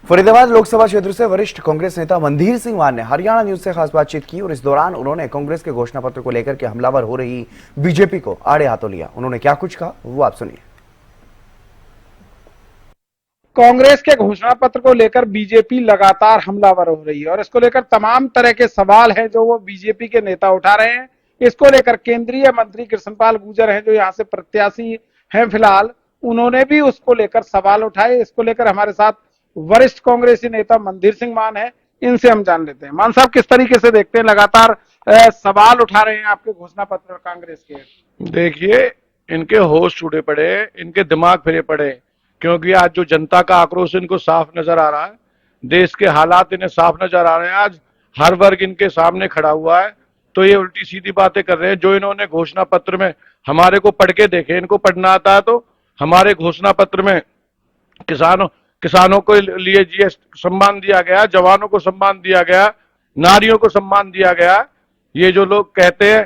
फरीदाबाद लोकसभा क्षेत्र से वरिष्ठ कांग्रेस नेता मंधीर सिंह मान ने हरियाणा न्यूज से खास बातचीत की और इस दौरान उन्होंने कांग्रेस के घोषणा पत्र को लेकर के हमलावर हो रही बीजेपी को आड़े हाथों लिया। उन्होंने क्या कुछ कहा वो आप सुनिए। कांग्रेस के घोषणा पत्र को लेकर बीजेपी लगातार हमलावर हो रही है और इसको लेकर तमाम तरह के सवाल हैं जो वो बीजेपी के नेता उठा रहे हैं। इसको लेकर केंद्रीय मंत्री कृष्णपाल गुर्जर हैं जो यहाँ से प्रत्याशी हैं फिलहाल, उन्होंने भी उसको लेकर सवाल उठाए। इसको लेकर हमारे साथ वरिष्ठ कांग्रेसी नेता मंधीर सिंह मान है, इनसे हम जान लेते हैं। मान साहब, किस तरीके से देखते हैं लगातार सवाल उठा रहे हैं आपके घोषणा पत्र कांग्रेस के? देखिए, इनके होश छूटे पड़े, इनके दिमाग फिरे पड़े, क्योंकि आज जो जनता का आक्रोश इनको साफ नजर आ रहा है, देश के हालात इन्हें साफ नजर आ रहे हैं। आज हर वर्ग इनके सामने खड़ा हुआ है, तो ये उल्टी सीधी बातें कर रहे हैं। जो इन्होंने घोषणा पत्र में हमारे को पढ़ के देखे, इनको पढ़ना आता है तो हमारे घोषणा पत्र में किसानों को लिए जीएसटी सम्मान दिया गया, जवानों को सम्मान दिया गया, नारियों को सम्मान दिया गया। ये जो लोग कहते हैं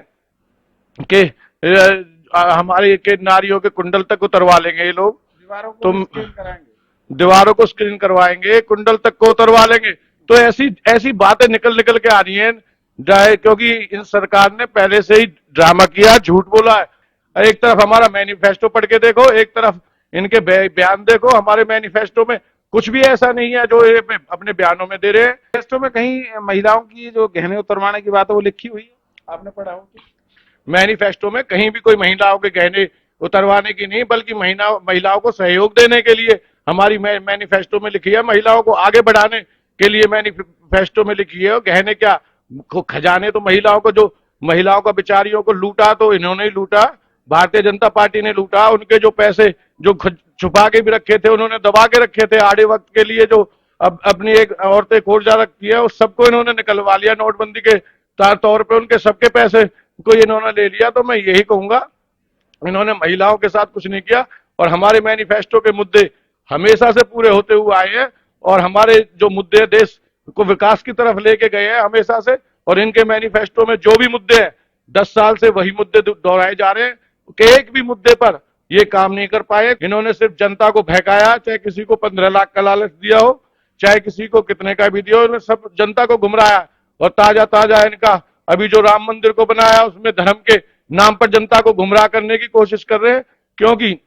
कि हमारे के नारियों के कुंडल तक उतरवा लेंगे ये लोग, दीवारों को स्क्रीन करवाएंगे, कुंडल तक को उतरवा लेंगे, तो ऐसी ऐसी बातें निकल निकल के आ रही हैं, क्योंकि इन सरकार ने पहले से ही ड्रामा किया, झूठ बोला है। एक तरफ हमारा मैनिफेस्टो पढ़ के देखो, एक तरफ इनके बयान देखो। हमारे मैनिफेस्टो में कुछ भी ऐसा नहीं है जो ये अपने बयानों में दे रहे हैं। मैनिफेस्टो में कहीं महिलाओं की जो गहने उतरवाने की बात है वो लिखी हुई है, आपने पढ़ा हो? मैनिफेस्टो में कहीं भी कोई महिलाओं के गहने उतरवाने की नहीं, बल्कि महिलाओं को सहयोग देने के लिए हमारी मैनिफेस्टो में लिखी है। महिलाओं को आगे बढ़ाने के लिए मैनिफेस्टो में लिखी है। गहने क्या, खजाने तो महिलाओं को, जो महिलाओं का बेचारियों को लूटा तो इन्होंने ही लूटा, भारतीय जनता पार्टी ने लूटा। उनके जो पैसे जो छुपा के भी रखे थे, उन्होंने दबा के रखे थे आड़े वक्त के लिए, जो अब अपनी एक औरतें खोजा रखी है, उस सबको इन्होंने निकलवा लिया नोटबंदी के तौर पे। उनके सबके पैसे को इन्होंने ले लिया। तो मैं यही कहूंगा, इन्होंने महिलाओं के साथ कुछ नहीं किया और हमारे मैनिफेस्टो के मुद्दे हमेशा से पूरे होते हुए आए हैं और हमारे जो मुद्दे देश को विकास की तरफ लेके गए हैं हमेशा से। और इनके मैनिफेस्टो में जो भी मुद्दे हैं, 10 साल से वही मुद्दे दोहराए जा रहे हैं कि एक भी मुद्दे पर ये काम नहीं कर पाए। इन्होंने सिर्फ जनता को बहकाया, चाहे किसी को 15 लाख का लालच दिया हो, चाहे किसी को कितने का भी दिया हो, इन्होंने सब जनता को गुमराया। और ताजा ताजा इनका अभी जो राम मंदिर को बनाया, उसमें धर्म के नाम पर जनता को गुमराह करने की कोशिश कर रहे हैं, क्योंकि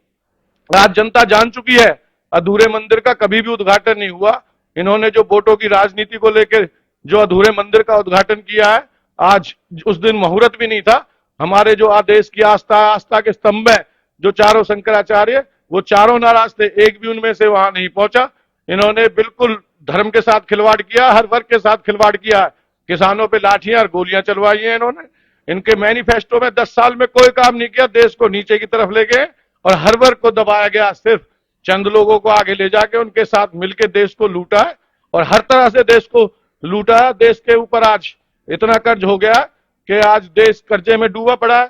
आज जनता जान चुकी है अधूरे मंदिर का कभी भी उद्घाटन नहीं हुआ। इन्होंने जो वोटों की राजनीति को लेकर जो अधूरे मंदिर का उद्घाटन किया है, आज उस दिन मुहूर्त भी नहीं था। हमारे जो आदेश की आस्था के स्तंभ है, जो चारों शंकराचार्य, वो चारों नाराज थे, एक भी उनमें से वहां नहीं पहुंचा। इन्होंने बिल्कुल धर्म के साथ खिलवाड़ किया, हर वर्ग के साथ खिलवाड़ किया, किसानों पे लाठियां और गोलियां चलवाई हैं इन्होंने। इनके मैनिफेस्टो में 10 साल में कोई काम नहीं किया, देश को नीचे की तरफ ले गए और हर वर्ग को दबाया गया। सिर्फ चंद लोगों को आगे ले जाके उनके साथ मिलकर देश को लूटा है और हर तरह से देश को लूटा है। देश के ऊपर आज इतना कर्ज हो गया कि आज देश कर्जे में डूबा पड़ा है।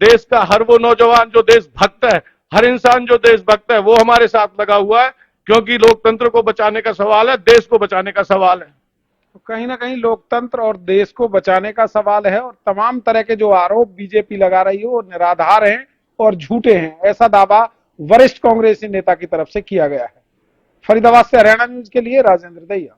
देश का हर वो नौजवान जो देशभक्त है, हर इंसान जो देशभक्त है, वो हमारे साथ लगा हुआ है, क्योंकि लोकतंत्र को बचाने का सवाल है, देश को बचाने का सवाल है। तो कहीं ना कहीं लोकतंत्र और देश को बचाने का सवाल है और तमाम तरह के जो आरोप बीजेपी लगा रही है वो निराधार हैं और झूठे हैं, ऐसा दावा वरिष्ठ कांग्रेसी नेता की तरफ से किया गया है। फरीदाबाद से हरियाणा न्यूज के लिए राजेंद्र दहिया।